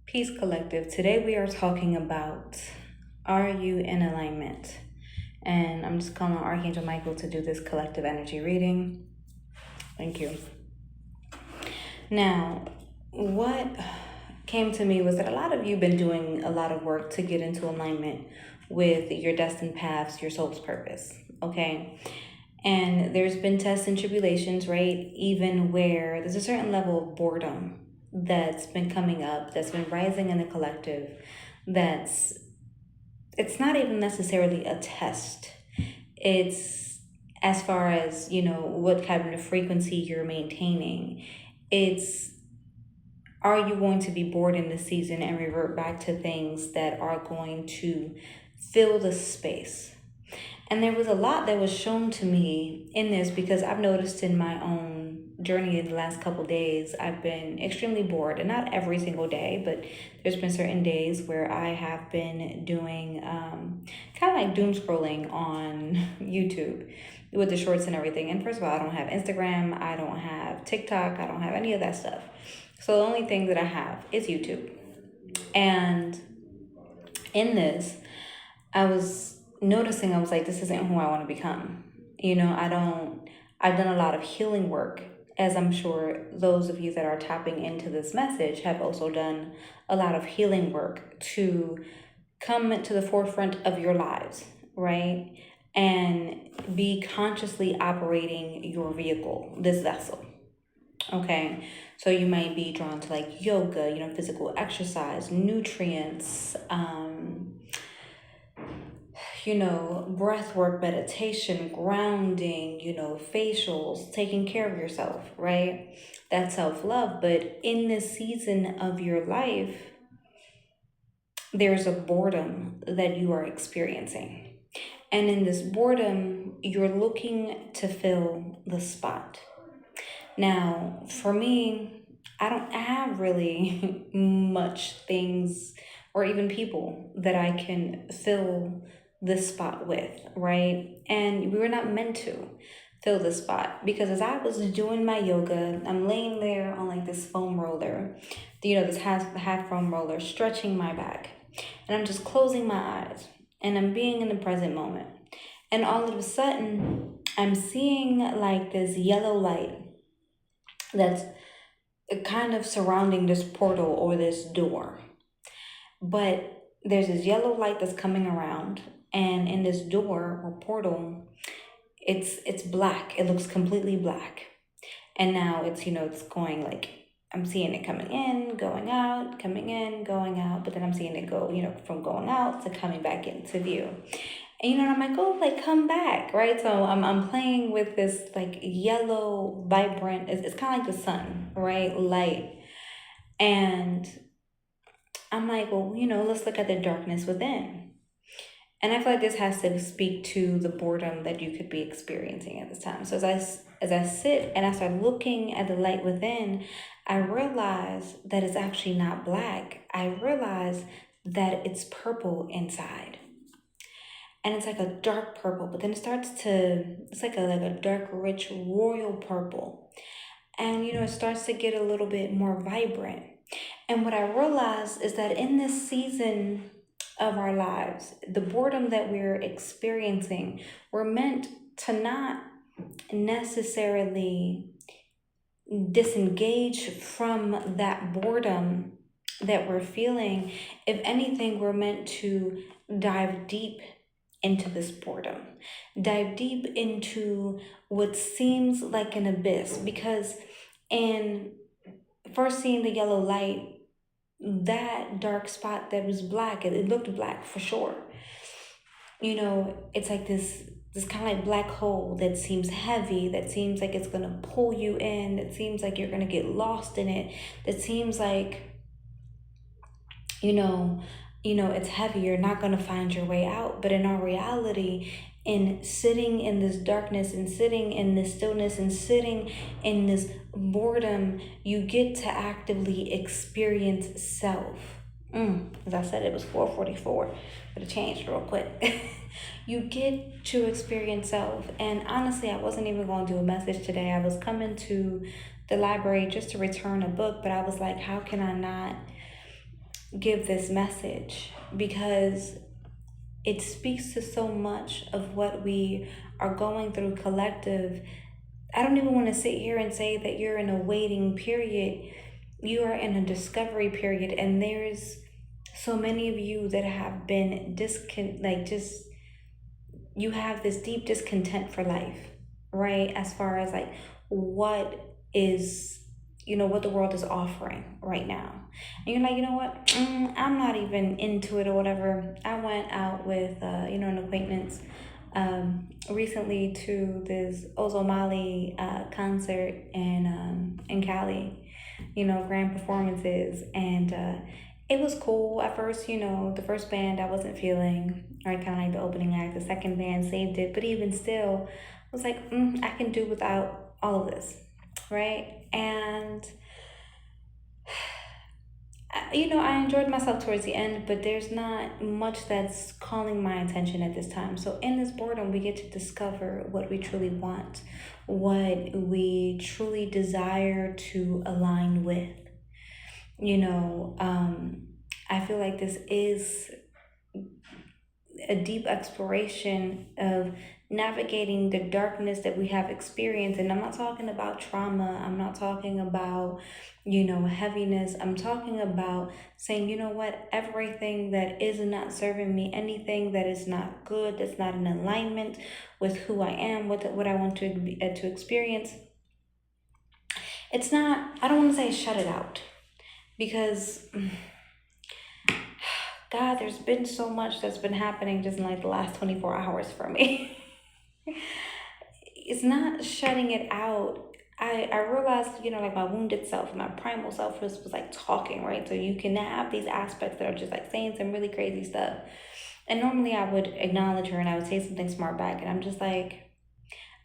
Peace Collective. Today we are talking about, are you in alignment? And I'm just calling on Archangel Michael to do this collective energy reading. Thank you. Now, what came to me was that a lot of you have been doing a lot of work to get into alignment with your destined paths, your soul's purpose, okay? And there's been tests and tribulations, right? Even where there's a certain level of boredom that's been coming up, that's been rising in the collective, it's not even necessarily a test. It's as far as, what kind of frequency you're maintaining. It's, are you going to be bored in this season and revert back to things that are going to fill the space? And there was a lot that was shown to me in this because I've noticed in my own journey in the last couple of days, I've been extremely bored, and not every single day, but there's been certain days where I have been doing kind of like doom scrolling on YouTube with the shorts and everything. And first of all, I don't have Instagram, I don't have TikTok, I don't have any of that stuff. So the only thing that I have is YouTube. And in this, I was noticing, I was like, this isn't who I want to become. I've done a lot of healing work, as I'm sure those of you that are tapping into this message have also done a lot of healing work to come to the forefront of your lives, right? And be consciously operating your vehicle, this vessel. Okay, so you might be drawn to like yoga, physical exercise, nutrients, breath work, meditation, grounding, facials, taking care of yourself, right? That's self-love. But in this season of your life, there's a boredom that you are experiencing. And in this boredom, you're looking to fill the spot. Now, for me, I don't have really much things or even people that I can fill this spot with, right? And we were not meant to fill this spot because as I was doing my yoga, I'm laying there on like this foam roller, this half foam roller, stretching my back, and I'm just closing my eyes and I'm being in the present moment. And all of a sudden, I'm seeing like this yellow light that's kind of surrounding this portal or this door. But there's this yellow light that's coming around, and in this door or portal, it's black. It looks completely black. And now it's going like, I'm seeing it coming in, going out, coming in, going out, but then I'm seeing it go, from going out to coming back into view. And I'm like, oh, like come back, right? So I'm playing with this like yellow, vibrant, it's kind of like the sun, right? Light. And I'm like, well, let's look at the darkness within. And I feel like this has to speak to the boredom that you could be experiencing at this time. So as I sit and I start looking at the light within, I realize that it's actually not black. I realize that it's purple inside. And it's like a dark purple, but then it's like a dark, rich, royal purple. And, it starts to get a little bit more vibrant. And what I realized is that in this season of our lives, the boredom that we're experiencing, we're meant to not necessarily disengage from that boredom that we're feeling. If anything, we're meant to dive deep into this boredom, dive deep into what seems like an abyss, because in first seeing the yellow light, that dark spot that was black, it looked black for sure. It's like this kind of like black hole that seems heavy, that seems like it's gonna pull you in, that seems like you're gonna get lost in it, that seems like it's heavy, you're not going to find your way out. But in our reality, in sitting in this darkness and sitting in this stillness and sitting in this boredom, you get to actively experience self. As I said, it was 4:44, but it changed real quick. You get to experience self. And honestly, I wasn't even going to do a message today. I was coming to the library just to return a book, but I was like, how can I not give this message because it speaks to so much of what we are going through collective. I don't even want to sit here and say that you're in a waiting period. You are in a discovery period, and there's so many of you that have been you have this deep discontent for life, right? As far as like what is, what the world is offering right now. And you're like, you know what? I'm not even into it or whatever. I went out with, an acquaintance recently to this Ozomali concert in Cali, grand performances. And it was cool at first. The first band I wasn't feeling, right? Kind of like the opening act. The second band saved it, but even still, I was like, I can do without all of this, right? And I enjoyed myself towards the end, but there's not much that's calling my attention at this time. So in this boredom, we get to discover what we truly want, what we truly desire to align with. I feel like this is a deep exploration of navigating the darkness that we have experienced. And I'm not talking about trauma. I'm not talking about, heaviness. I'm talking about saying, you know what, everything that is not serving me, anything that is not good, that's not in alignment with who I am, what I want to experience. It's not, I don't want to say shut it out, because God, there's been so much that's been happening just in like the last 24 hours for me. It's not shutting it out. I realized, like my wounded self, my primal self was like talking, right? So you can have these aspects that are just like saying some really crazy stuff. And normally I would acknowledge her and I would say something smart back. And I'm just like,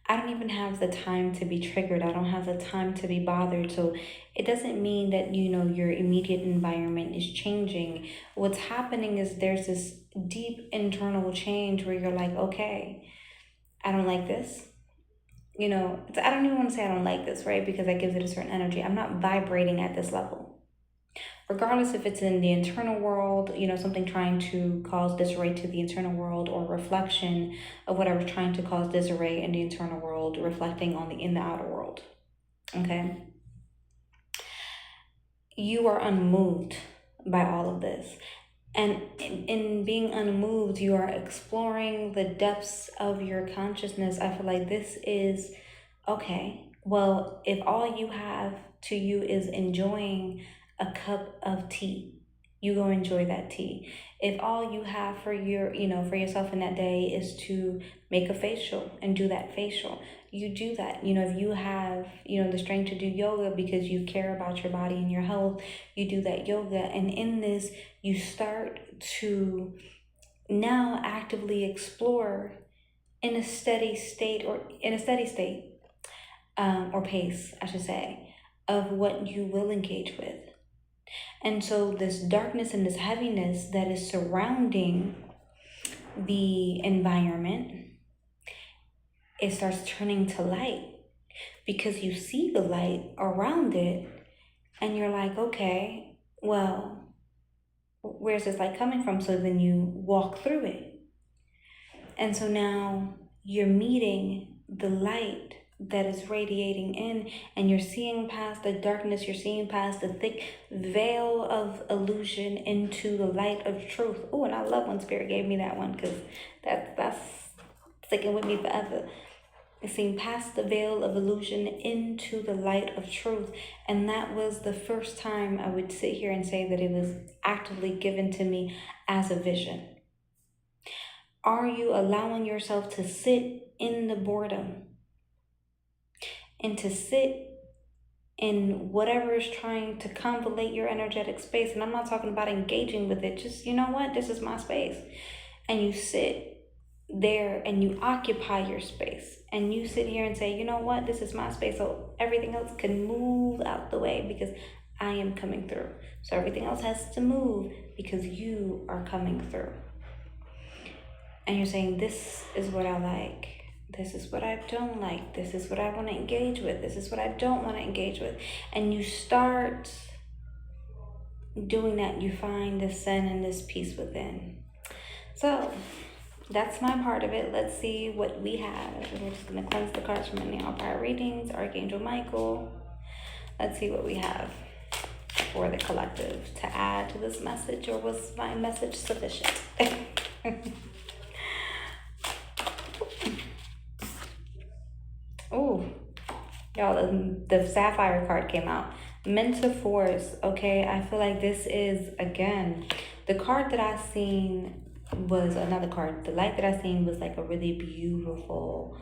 I don't even have the time to be triggered. I don't have the time to be bothered. So it doesn't mean that, your immediate environment is changing. What's happening is there's this deep internal change where you're like, okay, I don't like this. I don't even want to say I don't like this, right? Because that gives it a certain energy. I'm not vibrating at this level. Regardless if it's in the internal world, something trying to cause disarray to the internal world, or reflection of whatever's trying to cause disarray in the internal world, reflecting in the outer world. Okay? You are unmoved by all of this. And in being unmoved, you are exploring the depths of your consciousness. I feel like this is, okay, well, if all you have to you is enjoying a cup of tea, you go enjoy that tea. If all you have for for yourself in that day is to make a facial and do that facial, you do that. If you have, the strength to do yoga because you care about your body and your health, you do that yoga. And in this, you start to now actively explore in a steady state, or pace, I should say, of what you will engage with. And so this darkness and this heaviness that is surrounding the environment, it starts turning to light, because you see the light around it and you're like, okay, well, where's this light coming from? So then you walk through it. And so now you're meeting the light that is radiating in, and you're seeing past the darkness, you're seeing past the thick veil of illusion into the light of truth. Oh, and I love when Spirit gave me that one, because that's sticking with me forever. Seeing past the veil of illusion into the light of truth. And that was the first time I would sit here and say that it was actively given to me as a vision. Are you allowing yourself to sit in the boredom and to sit in whatever is trying to convolate your energetic space? And I'm not talking about engaging with it. Just, you know what? This is my space. And you sit there and you occupy your space, and you sit here and say, you know what, this is my space, so everything else can move out the way because I am coming through. So everything else has to move because you are coming through. And you're saying, this is what I like, this is what I don't like, this is what I want to engage with, this is what I don't want to engage with. And you start doing that, you find this zen and this peace within. So that's my part of it. Let's see what we have. We're just going to cleanse the cards from any prior readings. Archangel Michael. Let's see what we have for the collective to add to this message, or was my message sufficient? Oh, y'all, the Sapphire card came out. Mental force. Okay, I feel like this is, again, the card that I seen was another card. The light that I seen was like a really beautiful,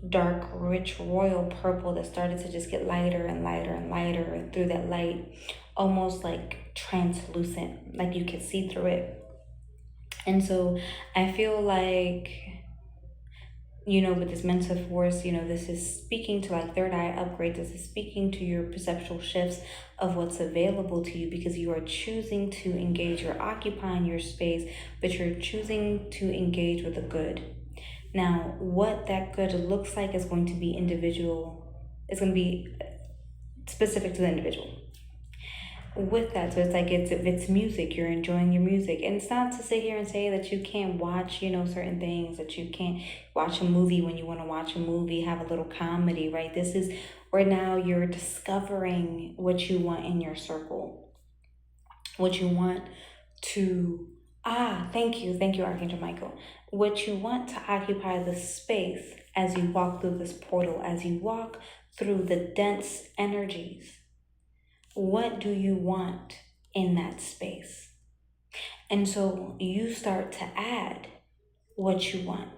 dark, rich, royal purple that started to just get lighter and lighter and lighter. And through that light, almost like translucent, like you could see through it. And so I feel like, with this mental force, this is speaking to like third eye upgrade. This is speaking to your perceptual shifts of what's available to you, because you are choosing to engage. You're occupying your space, but you're choosing to engage with the good. Now, what that good looks like is going to be individual. It's going to be specific to the individual. With that, so it's like if it's music, you're enjoying your music, and it's not to sit here and say that you can't watch certain things, that you can't watch a movie when you want to watch a movie, have a little comedy, right? This is where now you're discovering what you want in your circle, what you want to thank you Archangel Michael, what you want to occupy the space as you walk through this portal, as you walk through the dense energies. What do you want in that space? And so you start to add what you want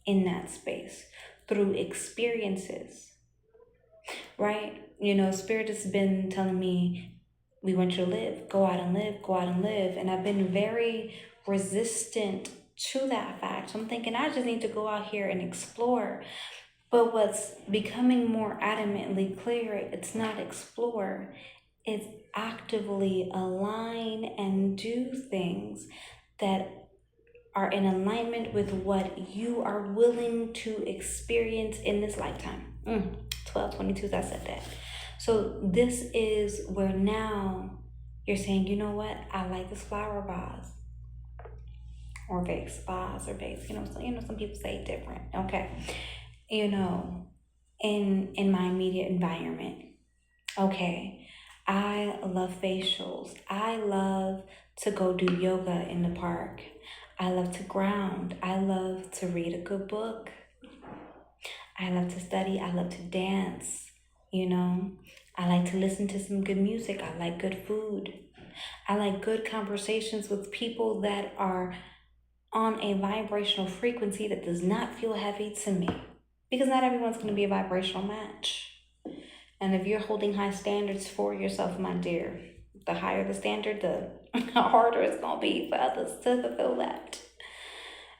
in that space through experiences, right? Spirit has been telling me, we want you to live, go out and live, go out and live. And I've been very resistant to that fact. So I'm thinking, I just need to go out here and explore. But what's becoming more adamantly clear, it's not explore, it's actively align and do things that are in alignment with what you are willing to experience in this lifetime. 1222, I said that. So this is where now you're saying, you know what, I like this flower vase or vase or vase. Some people say different. Okay, in my immediate environment. Okay, I love facials. I love to go do yoga in the park. I love to ground. I love to read a good book. I love to study. I love to dance. I like to listen to some good music. I like good food. I like good conversations with people that are on a vibrational frequency that does not feel heavy to me. Because not everyone's going to be a vibrational match. And if you're holding high standards for yourself, my dear, the higher the standard, the harder it's going to be for others to fulfill that.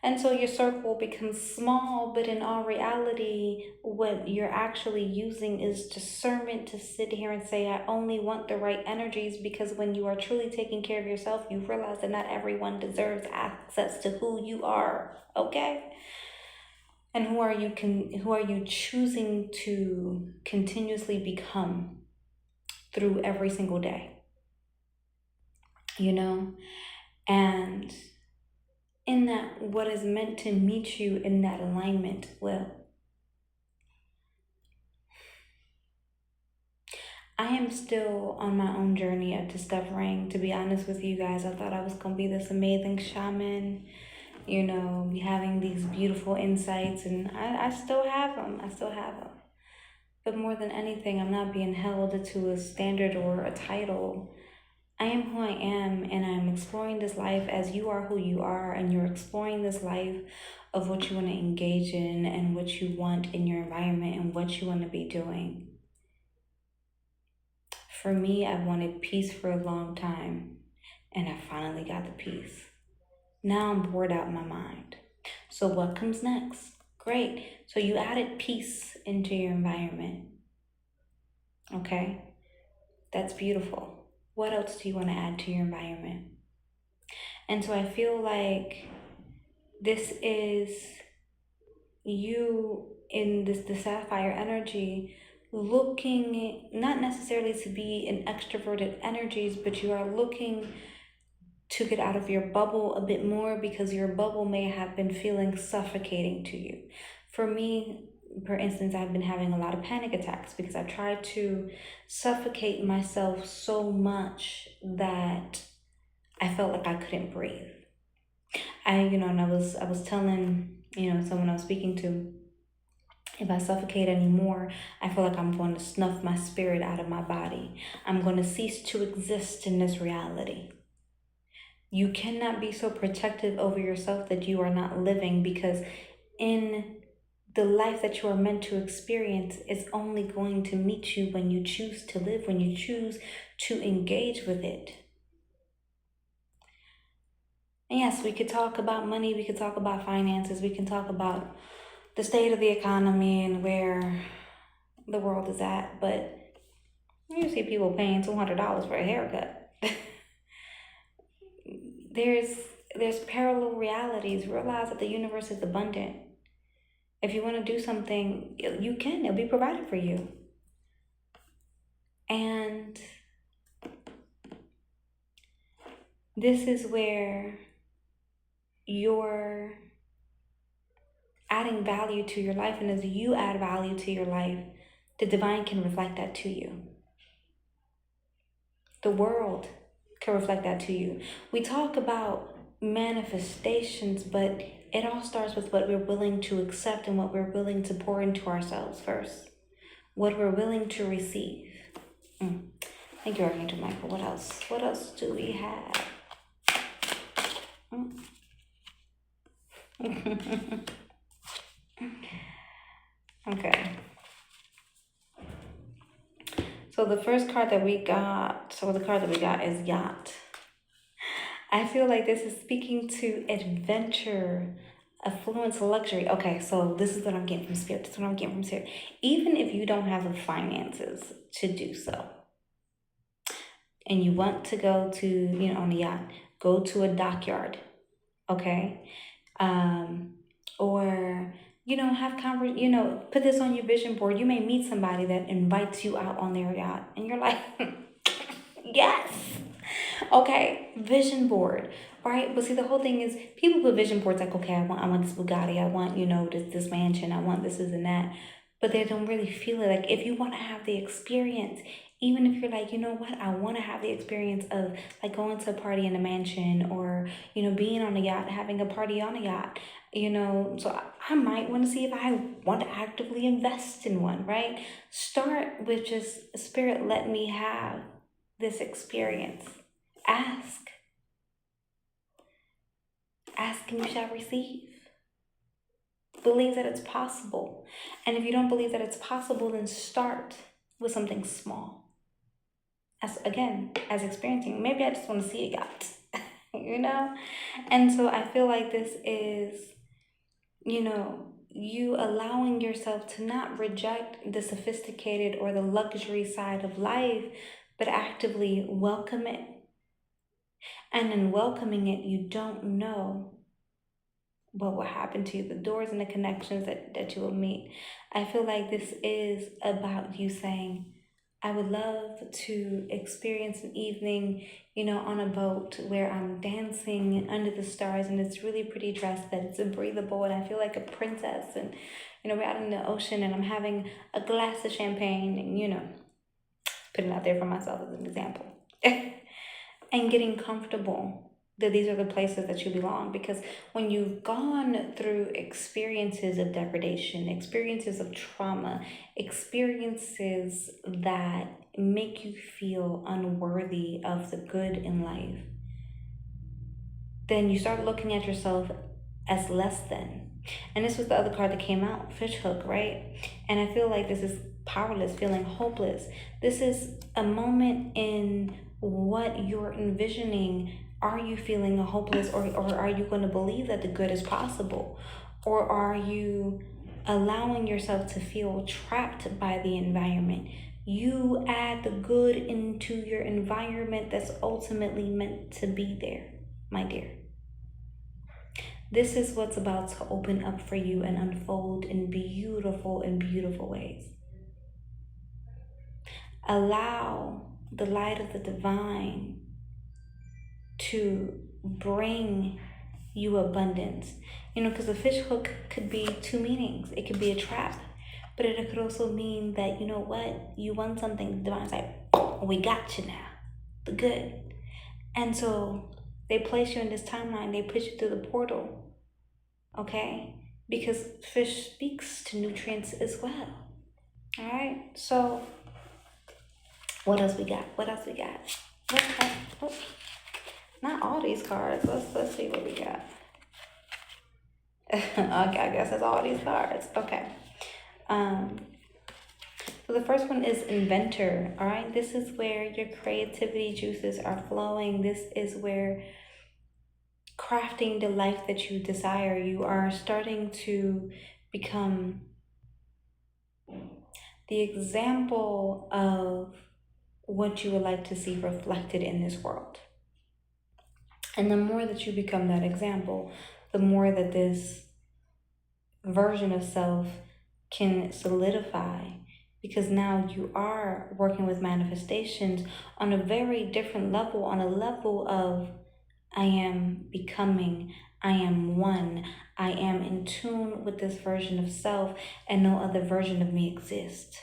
And so your circle becomes small, but in all reality, what you're actually using is discernment to sit here and say, I only want the right energies, because when you are truly taking care of yourself, you realize that not everyone deserves access to who you are, okay? And who are you choosing to continuously become through every single day? And in that, what is meant to meet you in that alignment will. I am still on my own journey of discovering, to be honest with you guys. I thought I was going to be this amazing shaman, having these beautiful insights, and I still have them. But more than anything, I'm not being held to a standard or a title. I am who I am, and I'm exploring this life as you are who you are, and you're exploring this life of what you want to engage in and what you want in your environment and what you want to be doing. For me, I've wanted peace for a long time, and I finally got the peace. Now I'm bored out of my mind. So what comes next? Great. So you added peace into your environment. Okay? That's beautiful. What else do you want to add to your environment? And so I feel like this is you in the sapphire energy looking not necessarily to be in extroverted energies, but you are looking to get out of your bubble a bit more because your bubble may have been feeling suffocating to you. For me, for instance, I've been having a lot of panic attacks because I've tried to suffocate myself so much that I felt like I couldn't breathe. And I was telling, someone I was speaking to, if I suffocate anymore, I feel like I'm going to snuff my spirit out of my body. I'm going to cease to exist in this reality. You cannot be so protective over yourself that you are not living, because in the life that you are meant to experience is only going to meet you when you choose to live, when you choose to engage with it. And yes, we could talk about money, we could talk about finances, we can talk about the state of the economy and where the world is at, but you see people paying $200 for a haircut. there's parallel realities. Realize that the universe is abundant. If you want to do something, you can. It'll be provided for you. And this is where you're adding value to your life. And as you add value to your life, the divine can reflect that to you. The world can reflect that to you. We talk about manifestations, but it all starts with what we're willing to accept and what we're willing to pour into ourselves first. What we're willing to receive. Thank you, Archangel Michael. What else? What else do we have? Okay. So the card that we got is Yacht. I feel like this is speaking to adventure, affluence, luxury. Okay, so this is what I'm getting from Spirit. This is what I'm getting from Spirit. Even if you don't have the finances to do so, and you want to go to, on a yacht, go to a dockyard, okay? Or put this on your vision board. You may meet somebody that invites you out on their yacht, and you're like, yes. Okay, vision board, right? But see, the whole thing is people put vision boards like, okay, I want this Bugatti, I want, this mansion, I want this and that, but they don't really feel it. Like, if you want to have the experience, even if you're like, you know what, I want to have the experience of like going to a party in a mansion, or, being on a yacht, having a party on a yacht, so I might want to see if I want to actively invest in one, right? Start with just, Spirit, let me have this experience. Ask and you shall receive. Believe that it's possible. And if you don't believe that it's possible, then start with something small. As experiencing, maybe I just want to see a yacht, And so I feel like this is, you allowing yourself to not reject the sophisticated or the luxury side of life, but actively welcome it. And in welcoming it, you don't know what will happen to you, the doors and the connections that you will meet. I feel like this is about you saying, I would love to experience an evening, on a boat where I'm dancing under the stars and it's really pretty dressed, that it's breathable, and I feel like a princess, and, we're out in the ocean and I'm having a glass of champagne and, putting it out there for myself as an example. And getting comfortable that these are the places that you belong. Because when you've gone through experiences of degradation, experiences of trauma, experiences that make you feel unworthy of the good in life, then you start looking at yourself as less than. And this was the other card that came out, Fishhook, right? And I feel like this is powerless, feeling hopeless. This is a moment in what you're envisioning. Are you feeling hopeless, or are you going to believe that the good is possible? Or are you allowing yourself to feel trapped by the environment? You add the good into your environment that's ultimately meant to be there, my dear. This is what's about to open up for you and unfold in beautiful ways. allow the light of the divine to bring you abundance. Because a fish hook could be two meanings. It could be a trap, but it could also mean that, you want something, the divine's like, we got you now, the good. And so they place you in this timeline, they push you through the portal, okay? Because fish speaks to nutrients as well. All right, so what else we got? Oh, not all these cards. Let's see what we got. Okay, I guess that's all these cards. Okay. So the first one is inventor. All right, this is where your creativity juices are flowing. This is where crafting the life that you desire. You are starting to become the example of what you would like to see reflected in this world. And the more that you become that example, the more that this version of self can solidify, because now you are working with manifestations on a very different level, on a level of I am becoming, I am one, I am in tune with this version of self, and no other version of me exists.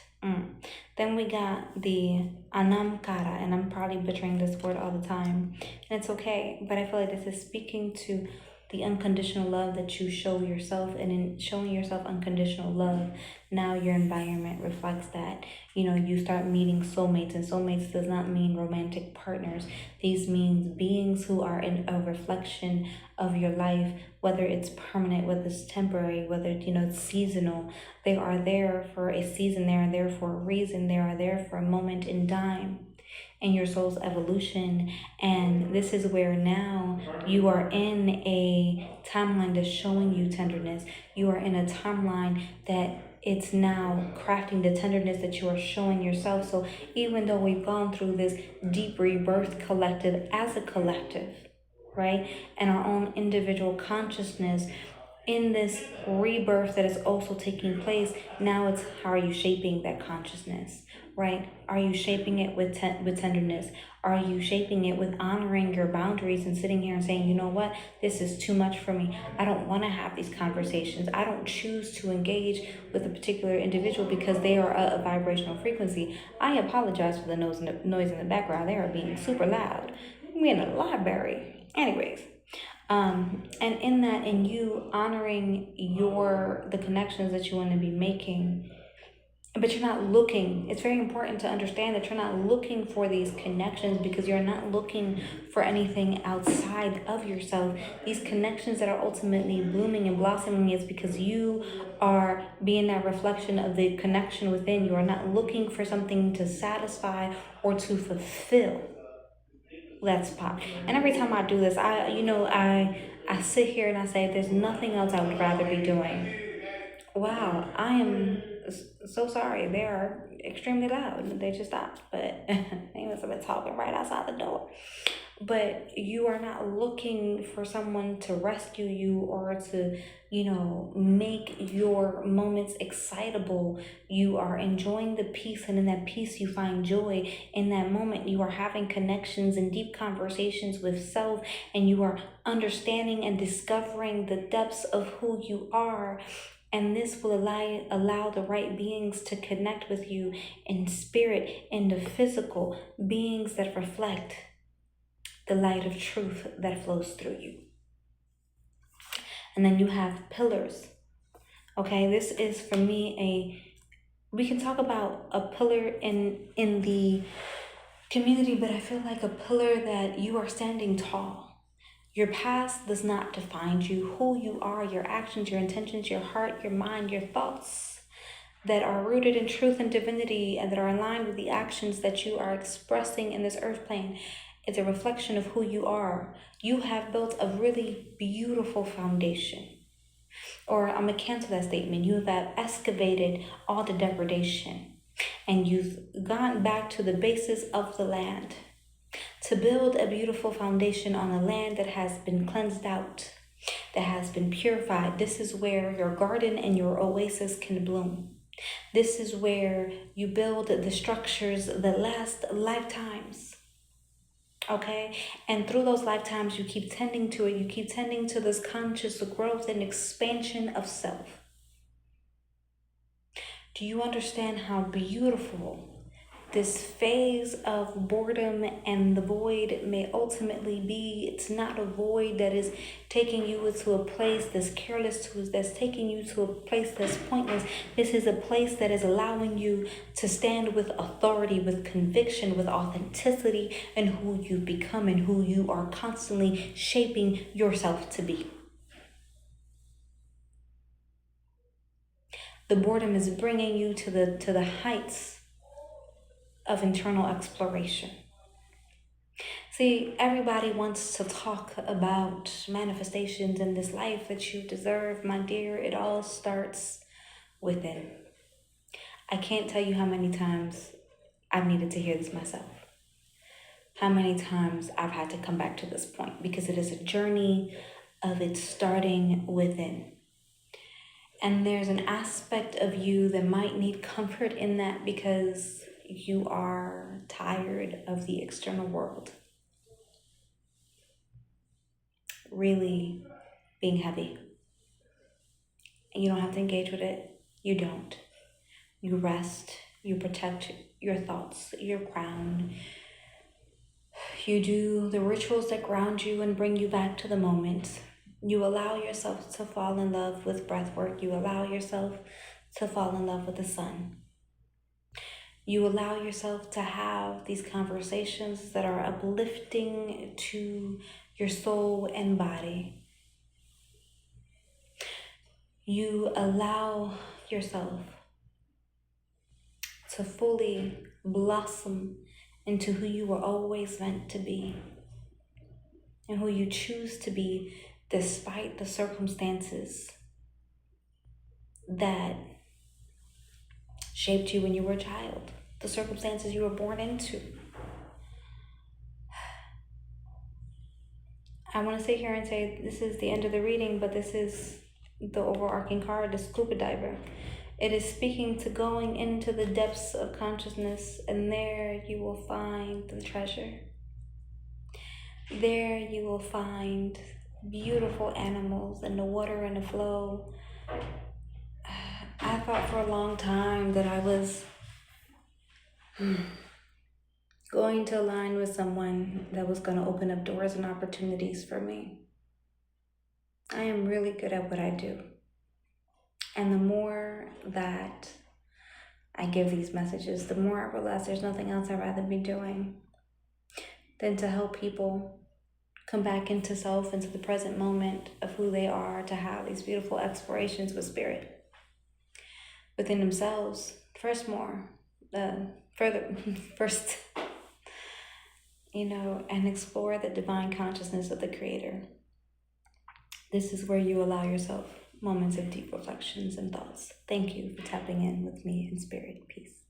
Then we got the Anamkara, and I'm probably butchering this word all the time, and it's okay, but I feel like this is speaking to the unconditional love that you show yourself, and in showing yourself unconditional love, now your environment reflects that. You start meeting soulmates, and soulmates does not mean romantic partners. These means beings who are in a reflection of your life, whether it's permanent, whether it's temporary, whether it's seasonal. They are there for a season, they are there for a reason, they are there for a moment in time in your soul's evolution. And this is where now you are in a timeline that's showing you tenderness. You are in a timeline that it's now crafting the tenderness that you are showing yourself. So even though we've gone through this deep rebirth collective as a collective, right, and our own individual consciousness, in this rebirth that is also taking place, now it's how are you shaping that consciousness, right? Are you shaping it with tenderness? Are you shaping it with honoring your boundaries and sitting here and saying, you know what, this is too much for me. I don't want to have these conversations. I don't choose to engage with a particular individual because they are a vibrational frequency. I apologize for the noise in the background. They are being super loud. We're in a library. Anyways. And in that, in you honoring the connections that you want to be making, but you're not looking. It's very important to understand that you're not looking for these connections because you're not looking for anything outside of yourself. These connections that are ultimately blooming and blossoming is because you are being that reflection of the connection within. You are not looking for something to satisfy or to fulfill. Let's pop. And every time I do this, I sit here and I say, there's nothing else I would rather be doing. Wow, I am so sorry. They are extremely loud. They just stopped, but they must have been talking right outside the door. But you are not looking for someone to rescue you or to, make your moments excitable. You are enjoying the peace, and in that peace you find joy. In that moment you are having connections and deep conversations with self, and you are understanding and discovering the depths of who you are. And this will allow the right beings to connect with you in spirit, in the physical, beings that reflect the light of truth that flows through you. And then you have pillars. Okay, this is for me we can talk about a pillar in the community, but I feel like a pillar that you are standing tall. Your past does not define you. Who you are, your actions, your intentions, your heart, your mind, your thoughts that are rooted in truth and divinity and that are aligned with the actions that you are expressing in this earth plane. It's a reflection of who you are. You have built a really beautiful foundation. Or I'm going to cancel that statement. You have excavated all the degradation, and you've gone back to the basis of the land to build a beautiful foundation on a land that has been cleansed out, that has been purified. This is where your garden and your oasis can bloom. This is where you build the structures that last lifetimes. Okay? And through those lifetimes, you keep tending to it. You keep tending to this conscious growth and expansion of self. Do you understand how beautiful this phase of boredom and the void may ultimately be? It's not a void that is taking you to a place that's careless, that's taking you to a place that's pointless. This is a place that is allowing you to stand with authority, with conviction, with authenticity, and who you become and who you are constantly shaping yourself to be. The boredom is bringing you to the heights of internal exploration. See, everybody wants to talk about manifestations in this life that you deserve, my dear. It all starts within. I can't tell you how many times I've needed to hear this myself. How many times I've had to come back to this point, because it is a journey of it starting within. And there's an aspect of you that might need comfort in that, because you are tired of the external world really being heavy. And you don't have to engage with it. You don't. You rest. You protect your thoughts, your ground. You do the rituals that ground you and bring you back to the moment. You allow yourself to fall in love with breath work. You allow yourself to fall in love with the sun. You allow yourself to have these conversations that are uplifting to your soul and body. You allow yourself to fully blossom into who you were always meant to be and who you choose to be despite the circumstances that shaped you when you were a child, the circumstances you were born into. I want to sit here and say this is the end of the reading, but this is the overarching card, the scuba diver. It is speaking to going into the depths of consciousness, and there you will find the treasure. There you will find beautiful animals and the water and the flow. I thought for a long time that I was going to align with someone that was going to open up doors and opportunities for me. I am really good at what I do. And the more that I give these messages, the more I realize there's nothing else I'd rather be doing than to help people come back into self, into the present moment of who they are, to have these beautiful explorations with spirit within themselves. First, and explore the divine consciousness of the Creator. This is where you allow yourself moments of deep reflections and thoughts. Thank you for tapping in with me in spirit. Peace.